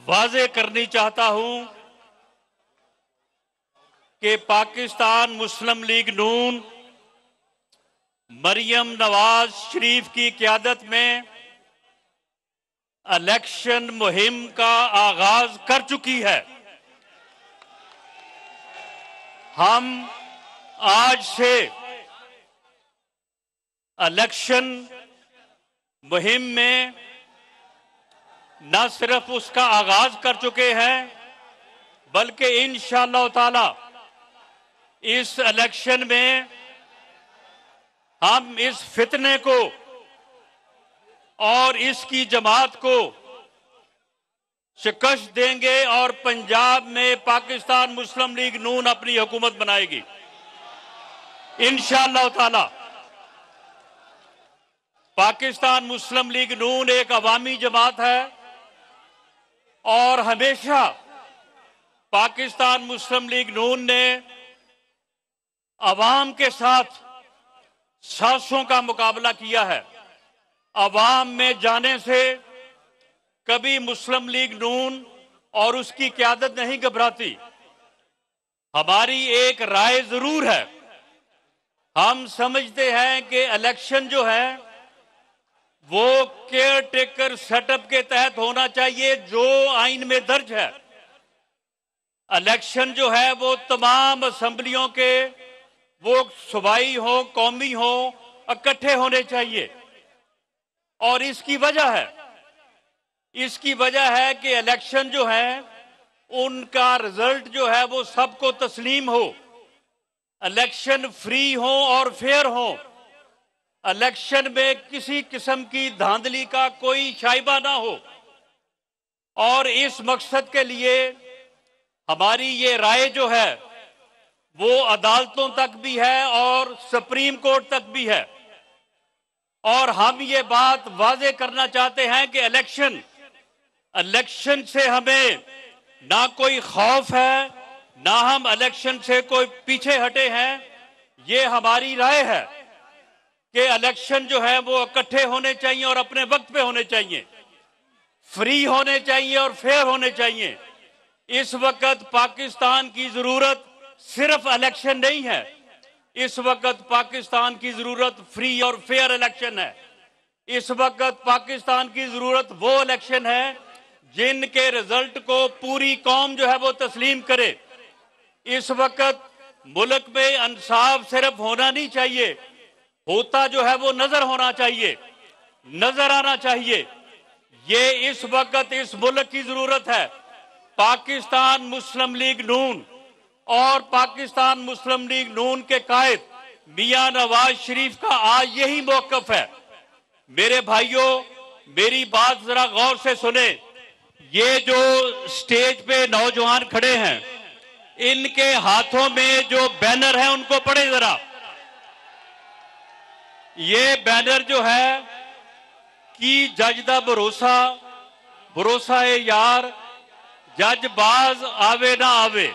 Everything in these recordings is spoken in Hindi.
वाजे करनी चाहता हूं कि पाकिस्तान मुस्लिम लीग नून मरियम नवाज शरीफ की क़यादत में इलेक्शन मुहिम का आगाज कर चुकी है। हम आज से इलेक्शन मुहिम में न सिर्फ उसका आगाज कर चुके हैं बल्कि इंशाअल्लाह ताला इस इलेक्शन में हम इस फितने को और इसकी जमात को शिकस्त देंगे और पंजाब में पाकिस्तान मुस्लिम लीग नून अपनी हुकूमत बनाएगी इंशाअल्लाह ताला। पाकिस्तान मुस्लिम लीग नून एक अवामी जमात है और हमेशा पाकिस्तान मुस्लिम लीग नून ने अवाम के साथ साजिशों का मुकाबला किया है। अवाम में जाने से कभी मुस्लिम लीग नून और उसकी क़यादत नहीं घबराती। हमारी एक राय जरूर है, हम समझते हैं कि इलेक्शन जो है वो केयर टेकर सेटअप के तहत होना चाहिए जो आइन में दर्ज है। इलेक्शन जो है वो तमाम असेंबलियों के, वो सूबाई हो कौमी हो, इकट्ठे होने चाहिए। और इसकी वजह है कि इलेक्शन जो है उनका रिजल्ट जो है वो सबको तस्लीम हो, इलेक्शन फ्री हो और फेयर हो, इलेक्शन में किसी किस्म की धांधली का कोई शाइबा ना हो। और इस मकसद के लिए हमारी ये राय जो है वो अदालतों तक भी है और सुप्रीम कोर्ट तक भी है। और हम ये बात वाजे करना चाहते हैं कि इलेक्शन से हमें ना कोई खौफ है, ना हम इलेक्शन से कोई पीछे हटे हैं। ये हमारी राय है कि इलेक्शन जो है वो इकट्ठे होने चाहिए और अपने वक्त पे होने चाहिए, फ्री होने चाहिए और फेयर होने चाहिए। इस वक्त पाकिस्तान की जरूरत सिर्फ इलेक्शन नहीं है, इस वक्त पाकिस्तान की जरूरत फ्री और फेयर इलेक्शन है। इस वक्त पाकिस्तान की जरूरत वो इलेक्शन है जिनके रिजल्ट को पूरी कौम जो है वो तस्लीम करे। इस वक्त मुल्क में इंसाफ सिर्फ होना नहीं चाहिए, होता जो है वो नजर होना चाहिए, नजर आना चाहिए। ये इस वक्त इस मुल्क की जरूरत है। पाकिस्तान मुस्लिम लीग नून और पाकिस्तान मुस्लिम लीग नून के कायद मियां नवाज शरीफ का आज यही मौकफ है। मेरे भाइयों, मेरी बात जरा गौर से सुने। ये जो स्टेज पे नौजवान खड़े हैं, इनके हाथों में जो बैनर है उनको पढ़े जरा। ये बैनर जो है कि जज दा भरोसा, भरोसा है यार, जज बाज आवे ना आवे।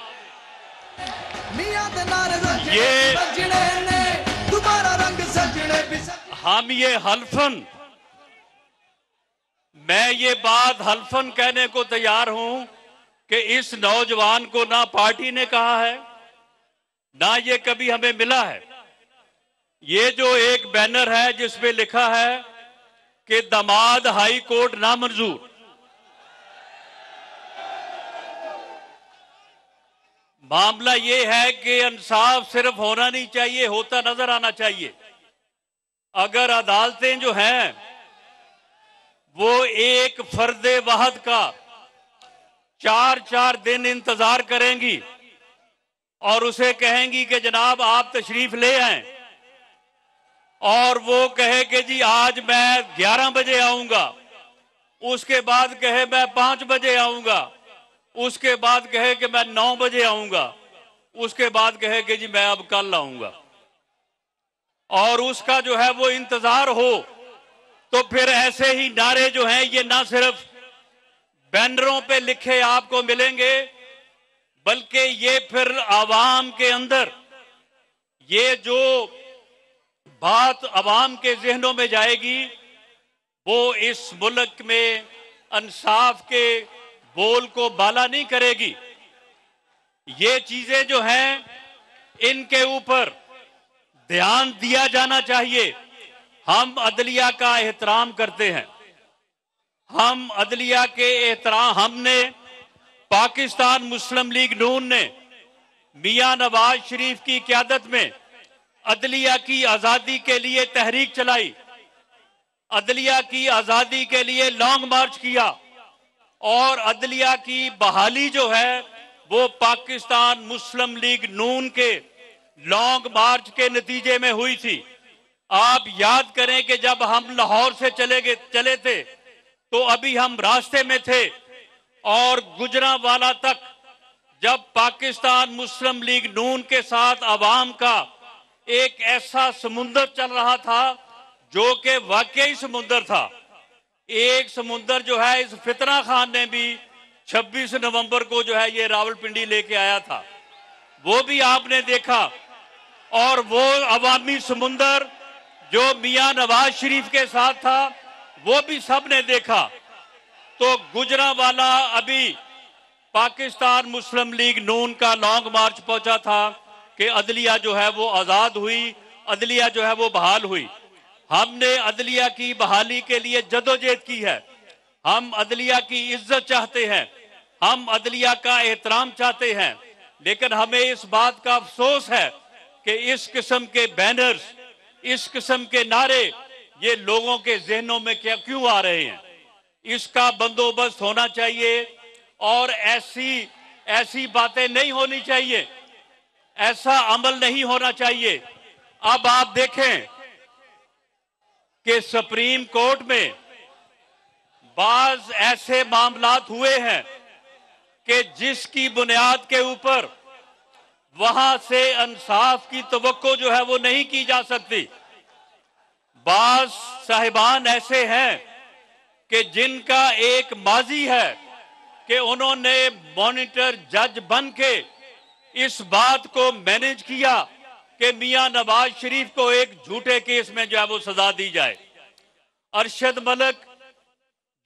ये हम ये हल्फन, मैं ये बात हल्फन कहने को तैयार हूं कि इस नौजवान को ना पार्टी ने कहा है ना ये कभी हमें मिला है। ये जो एक बैनर है जिसमें लिखा है कि दामाद हाई कोर्ट नामंजूर, मामला ये है कि इंसाफ सिर्फ होना नहीं चाहिए, होता नजर आना चाहिए। अगर अदालतें जो हैं वो एक फर्दे वाहद का 4-4 दिन इंतजार करेंगी और उसे कहेंगी कि जनाब आप तशरीफ ले आए, और वो कहे कि जी आज मैं 11 बजे आऊंगा, उसके बाद कहे मैं 5 बजे आऊंगा, उसके बाद कहे कि मैं 9 बजे आऊंगा, उसके बाद कहे कि जी मैं अब कल आऊंगा, और उसका जो है वो इंतजार हो, तो फिर ऐसे ही नारे जो हैं ये ना सिर्फ बैनरों पे लिखे आपको मिलेंगे बल्कि ये फिर आवाम के अंदर ये जो बात आवाम के जहनों में जाएगी वो इस मुल्क में इंसाफ के बोल को बाला नहीं करेगी। ये चीजें जो हैं, इनके ऊपर ध्यान दिया जाना चाहिए। हम अदलिया का एहतराम करते हैं, हम अदलिया के एहतराम, हमने पाकिस्तान मुस्लिम लीग नून ने मियां नवाज शरीफ की क़यादत में अदलिया की आजादी के लिए तहरीक चलाई, अदलिया की आजादी के लिए लॉन्ग मार्च किया और अदलिया की बहाली जो है वो पाकिस्तान मुस्लिम लीग नून के लॉन्ग मार्च के नतीजे में हुई थी। आप याद करें कि जब हम लाहौर से चले थे तो अभी हम रास्ते में थे और गुजरांवाला तक जब पाकिस्तान मुस्लिम लीग नून के साथ अवाम का एक ऐसा समुंदर चल रहा था जो कि वाकई समुंदर था। एक समुंदर जो है इस फितना खान ने भी 26 नवंबर को जो है ये रावलपिंडी लेके आया था, वो भी आपने देखा। और वो अवामी समुंदर जो मियां नवाज शरीफ के साथ था वो भी सब ने देखा। तो गुजरांवाला अभी पाकिस्तान मुस्लिम लीग नून का लॉन्ग मार्च पहुंचा था कि अदलिया जो है वो आजाद हुई, अदलिया जो है वो बहाल हुई। हमने अदलिया की बहाली के लिए जदोजहद की है, हम अदलिया की इज्जत चाहते हैं, हम अदलिया का एहतराम चाहते हैं, लेकिन हमें इस बात का अफसोस है कि इस किस्म के बैनर्स, इस किस्म के नारे ये लोगों के जहनों में क्यों आ रहे हैं। इसका बंदोबस्त होना चाहिए और ऐसी बातें नहीं होनी चाहिए, ऐसा अमल नहीं होना चाहिए। अब आप देखें कि सुप्रीम कोर्ट में बाज ऐसे मामलात हुए हैं कि जिसकी बुनियाद के ऊपर वहां से इंसाफ की तवक्को जो है वो नहीं की जा सकती। बाज साहिबान ऐसे हैं कि जिनका एक माजी है कि उन्होंने मॉनिटर जज बन के इस बात को मैनेज किया कि मियां नवाज शरीफ को एक झूठे केस में जो है वो सजा दी जाए। अरशद मलिक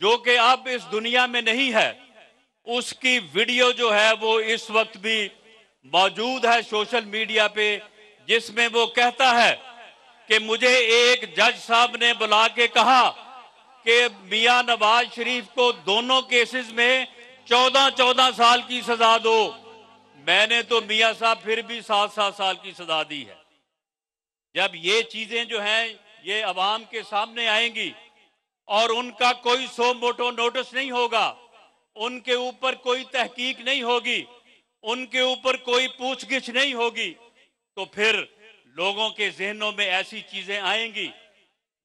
जो कि अब इस दुनिया में नहीं है, उसकी वीडियो जो है वो इस वक्त भी मौजूद है सोशल मीडिया पे, जिसमें वो कहता है कि मुझे एक जज साहब ने बुला के कहा कि मियां नवाज शरीफ को दोनों केसेस में 14-14 साल की सजा दो। मैंने तो मियां साहब फिर भी 7-7 साल की सजा दी है। जब ये चीजें जो हैं ये अवाम के सामने आएंगी और उनका कोई सो मोटो नोटिस नहीं होगा, उनके ऊपर कोई तहकीक नहीं होगी, उनके ऊपर कोई पूछगिछ नहीं होगी, तो फिर लोगों के जहनों में ऐसी चीजें आएंगी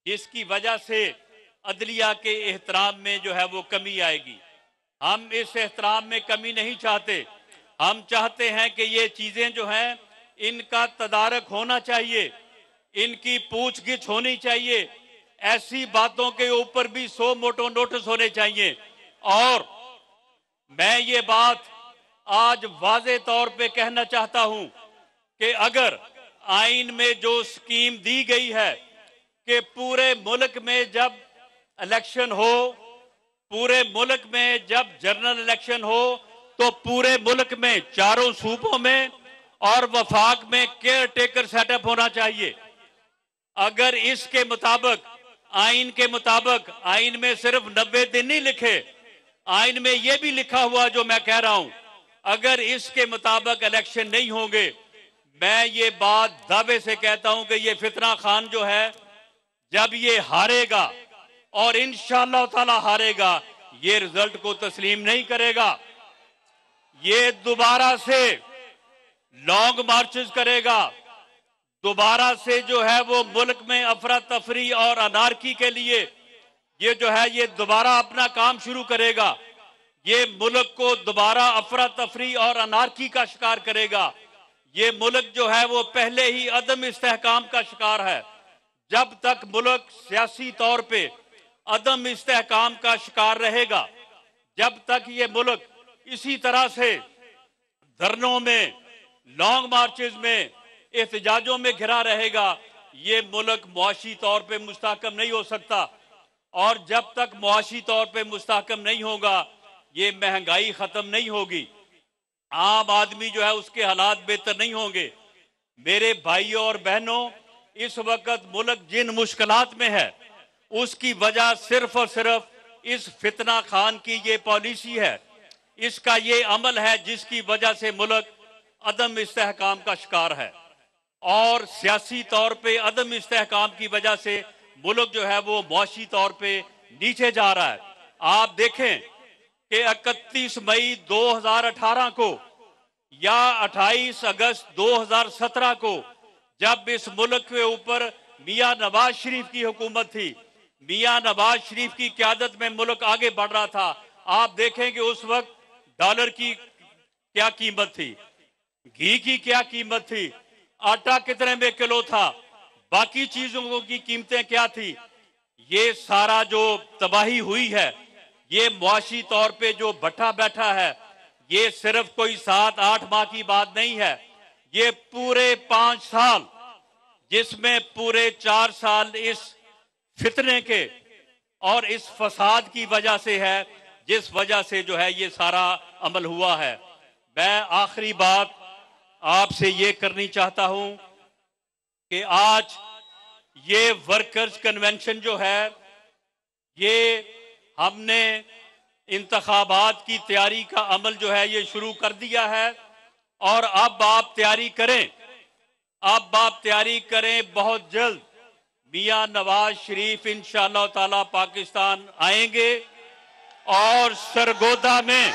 जिसकी वजह से अदलिया के एहतराम में जो है वो कमी आएगी। हम इस एहतराम में कमी नहीं चाहते, हम चाहते हैं कि ये चीजें जो हैं इनका तदारक होना चाहिए, इनकी पूछगिछ होनी चाहिए, ऐसी बातों के ऊपर भी सो मोटो नोटिस होने चाहिए। और मैं ये बात आज वाज़े तौर पे कहना चाहता हूं कि अगर आइन में जो स्कीम दी गई है कि पूरे मुल्क में जब इलेक्शन हो, पूरे मुल्क में जब जनरल इलेक्शन हो, तो पूरे मुल्क में चारों सूबों में और वफाक में केयर टेकर सेटअप होना चाहिए। अगर इसके मुताबिक, आइन के मुताबिक, आइन में सिर्फ 90 दिन नहीं लिखे, आइन में यह भी लिखा हुआ जो मैं कह रहा हूं, अगर इसके मुताबिक इलेक्शन नहीं होंगे, मैं ये बात दावे से कहता हूं कि ये फितना खान जो है जब ये हारेगा और इंशाअल्लाह ताला हारेगा, ये रिजल्ट को तस्लीम नहीं करेगा, ये दोबारा से लॉन्ग मार्चेस करेगा, दोबारा से जो है वो मुल्क में अफरा तफरी और अनारकी के लिए ये जो है ये दोबारा अपना काम शुरू करेगा, ये मुल्क को दोबारा अफरा तफरी और अनारकी का शिकार करेगा। ये मुल्क जो है वो पहले ही अदम इस्तेहकाम का शिकार है। जब तक मुल्क सियासी तौर पे अदम इस्तेहकाम का शिकार रहेगा, जब तक ये मुल्क इसी तरह से धरनों में, लॉन्ग मार्चेस में, एहतजाजों में घिरा रहेगा, ये मुल्क मुआशी तौर पे मुस्तहकम नहीं हो सकता। और जब तक मुआशी तौर पे मुस्तहकम नहीं होगा, ये महंगाई खत्म नहीं होगी, आम आदमी जो है उसके हालात बेहतर नहीं होंगे। मेरे भाइयों और बहनों, इस वक्त मुल्क जिन मुश्किलात में है उसकी वजह सिर्फ और सिर्फ इस फितना खान की ये पॉलिसी है, इसका ये अमल है जिसकी वजह से मुल्क अदम इस्तेहकाम का शिकार है। और सियासी तौर पे अदम इस्तेहकाम की वजह से मुल्क जो है वो मुआशी तौर पे नीचे जा रहा है। आप देखें कि 31 मई 2018 को या 28 अगस्त 2017 को जब इस मुल्क के ऊपर मियां नवाज शरीफ की हुकूमत थी, मियां नवाज शरीफ की क़यादत में मुल्क आगे बढ़ रहा था, आप देखें कि उस वक्त डॉलर की क्या कीमत थी, घी की क्या कीमत थी, आटा कितने में किलो था, बाकी चीजों की कीमतें क्या थी। ये सारा जो तबाही हुई है, ये मुआशी तौर पे जो भट्टा बैठा है, ये सिर्फ कोई 7-8 माह की बात नहीं है, ये पूरे 5 साल, जिसमें पूरे 4 साल इस फितने के और इस फसाद की वजह से है, जिस वजह से जो है ये सारा अमल हुआ है। मैं आखिरी बात आपसे ये करनी चाहता हूं कि आज ये वर्कर्स कन्वेंशन जो है, ये हमने इंतखाबात की तैयारी का अमल जो है ये शुरू कर दिया है और अब आप तैयारी करें, अब आप तैयारी करें। बहुत जल्द मियां नवाज शरीफ इंशाअल्लाह ताला पाकिस्तान आएंगे और सरगोदा में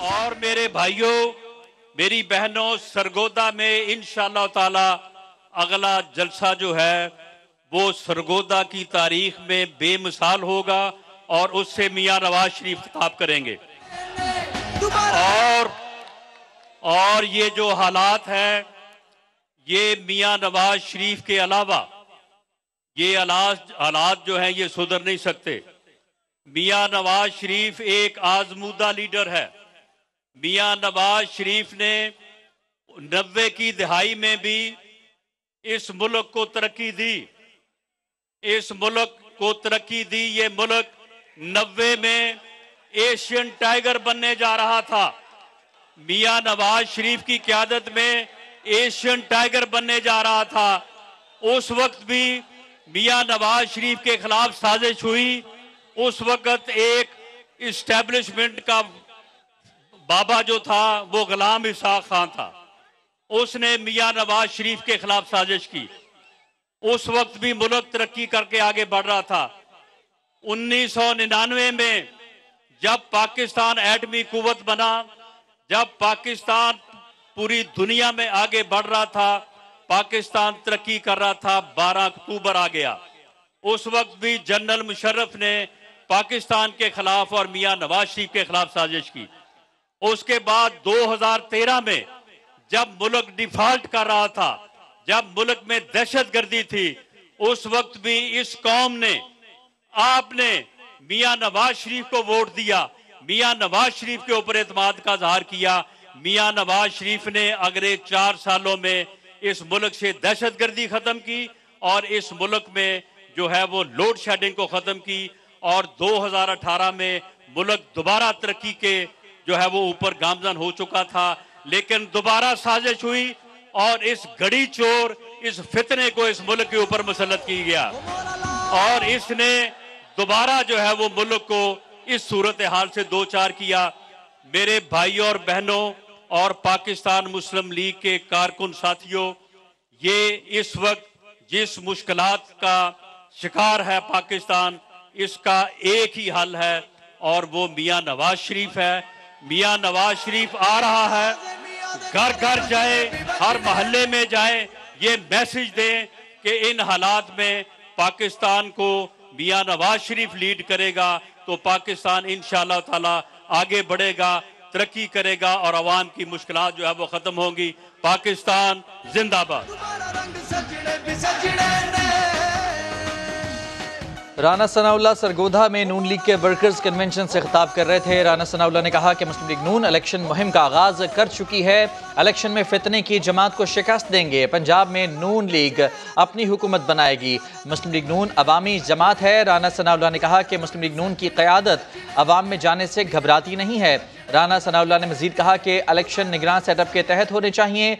और मेरे भाइयों, मेरी बहनों, सरगोदा में इंशाअल्लाह ताला अगला जलसा जो है वो सरगोदा की तारीख में बेमिसाल होगा और उससे मियां नवाज शरीफ खिताब करेंगे। और ये जो हालात है, ये मियां नवाज शरीफ के अलावा ये हालात जो हैं ये सुधर नहीं सकते। मियां नवाज शरीफ एक आजमूदा लीडर है। मियां नवाज शरीफ ने 90 की दहाई में भी इस मुल्क को तरक्की दी, इस मुल्क को तरक्की दी। ये मुल्क 90 में एशियन टाइगर बनने जा रहा था। मियां नवाज शरीफ की क़यादत में एशियन टाइगर बनने जा रहा था। उस वक्त भी मियां नवाज शरीफ के खिलाफ साजिश हुई। उस वक्त एक इस्टेब्लिशमेंट का बाबा जो था वो गुलाम इसहाक खान था, उसने मियां नवाज शरीफ के खिलाफ साजिश की। उस वक्त भी मुल्क तरक्की करके आगे बढ़ रहा था। 1999 में जब पाकिस्तान एटमी कुव्वत बना, जब पाकिस्तान पूरी दुनिया में आगे बढ़ रहा था, पाकिस्तान तरक्की कर रहा था, 12 अक्टूबर आ गया। उस वक्त भी जनरल मुशर्रफ ने पाकिस्तान के खिलाफ और मियां नवाज शरीफ के खिलाफ साजिश की। उसके बाद 2013 में जब मुल्क डिफॉल्ट कर रहा था, जब मुल्क में दहशतगर्दी थी, उस वक्त भी इस कौम ने, आपने मियां नवाज शरीफ को वोट दिया, मियां नवाज शरीफ के ऊपर एतमाद का इजहार किया। मियां नवाज शरीफ ने अगले 4 सालों में इस मुल्क से दहशतगर्दी खत्म की और इस मुल्क में जो है वो लोड शेडिंग को खत्म की और 2018 में मुल्क दोबारा तरक्की के जो है वो ऊपर गामजन हो चुका था। लेकिन दोबारा साजिश हुई और इस घड़ी चोर, इस फितने को इस मुल्क के ऊपर मुसल्लत की गया और इसने दोबारा जो है वो मुल्क को इस सूरत हाल से दो चार किया। मेरे भाइयों और बहनों और पाकिस्तान मुस्लिम लीग के कारकुन साथियों, ये इस वक्त जिस मुश्किलात का शिकार है पाकिस्तान, इसका एक ही हल है और वो मियां नवाज शरीफ है। मियां नवाज शरीफ आ रहा है, घर घर जाए, हर मोहल्ले में जाए, ये मैसेज दें कि इन हालात में पाकिस्तान को मियां नवाज शरीफ लीड करेगा तो पाकिस्तान इंशाअल्लाह ताला आगे बढ़ेगा, तरक्की करेगा और अवाम की मुश्किलात जो है वो खत्म होंगी। पाकिस्तान जिंदाबाद। राना सनाउल्लाह सरगोधा में नून लीग के वर्कर्स कन्वेंशन से खिताब कर रहे थे। राना सनाउल्लाह ने कहा कि मुस्लिम लीग नून इलेक्शन मुहिम का आगाज कर चुकी है। इलेक्शन में फितने की जमात को शिकस्त देंगे। पंजाब में नून लीग अपनी हुकूमत बनाएगी। मुस्लिम लीग नून अवामी जमात है। राना सनाउल्लाह ने कहा कि मुस्लिम लीग नून की क़यादत अवाम में जाने से घबराती नहीं है। राना सनाउल्लाह ने मजीद कहा कि इलेक्शन निगरान सेटअप के तहत होने चाहिए।